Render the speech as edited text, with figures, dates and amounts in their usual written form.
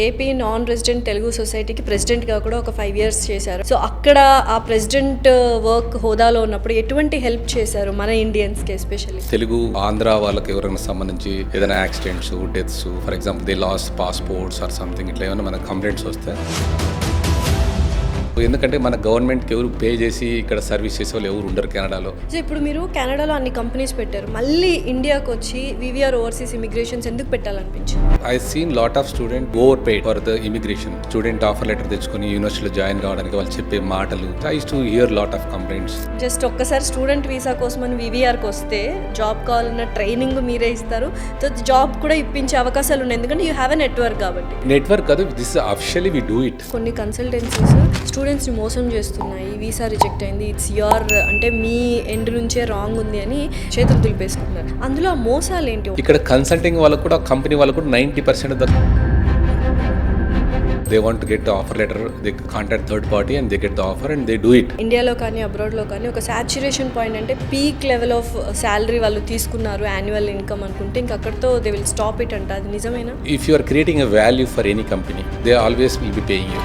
AP non resident Telugu సొసైటీకి ప్రెసిడెంట్గా కూడా ఒక 5 years చేశారు. సో అక్కడ ఆ ప్రెసిడెంట్ వర్క్ హోదాలో ఉన్నప్పుడు ఎటువంటి హెల్ప్ చేశారు మన ఇండియన్స్కి ఎస్పెషల్లీ? తెలుగు ఆంధ్ర వాళ్ళకి ఎవరైనా సంబంధించి ఏదైనా accidents, deaths, for example they lose passports or something, ఇట్లా ఏమైనా మనకు కంప్లైంట్స్ వస్తే, ఎందుకంటే మన గవర్నమెంట్కి ఎవరు పే చేసి ఇక్కడ సర్వీస్ చేసే వాళ్ళు ఎవరు ఉండరు కెనడాలో. సో ఇప్పుడు మీరు కెనడాలో అన్ని కంపెనీస్ పెట్టారు, మళ్ళీ ఇండియాకి వచ్చి వివిఆర్ ఓవర్సీస్ ఇమిగ్రేషన్స్ ఎందుకు పెట్టాలనిపించింది? I seen lot of student over paid for the immigration. Student offer letter తెచ్చుకొని యూనివర్సిటీలో జాయిన్ కావడానికి వాళ్ళు చెప్పే మాటలు, I use to hear lot of complaints. Just ఒక్కసారి స్టూడెంట్ వీసా కోసం అని వివిఆర్కి వస్తే జాబ్ కావాలన్న ట్రైనింగ్ మీరే ఇస్తారు, సో జాబ్ కూడా ఇప్పించే అవకాశాలు ఉన్నాయి, ఎందుకంటే యూ హ్యావ్ ఎ నెట్వర్క్ కాబట్టి. నెట్వర్క్ కాదు, this officially we do it. కొన్ని కన్సల్టెన్సీస్ స్టూడెంట్స్ని మోసం చేస్తున్నాయి, వీసా రిజెక్ట్ అయింది, ఇట్స్ యువర్ అంటే మీ ఎండ్ నుంచే రాంగ్ ఉంది అని చేతులు దులిపేసుకుంటున్నారు. అందులో ఆ మోసాలు ఏంటి? ఇక్కడ కన్సల్టింగ్ వాళ్ళకు కూడా, కంపెనీ వాళ్ళకు కూడా 90% they want to get the offer letter, they contact third party and they get the offer and they do it. ఇండియాలో కానీ అబ్రాడ్లో కానీ ఒక సాచ్యురేషన్ పాయింట్ అంటే పీక్ లెవెల్ ఆఫ్ శాలరీ వాళ్ళు తీసుకున్నారు యాన్యువల్ ఇన్కమ్ అనుకుంటే ఇంక అక్కడితో దే విల్ స్టాప్ ఇట్ అంట, అది నిజమేనా? If you are creating a value for any company, they always will be paying you.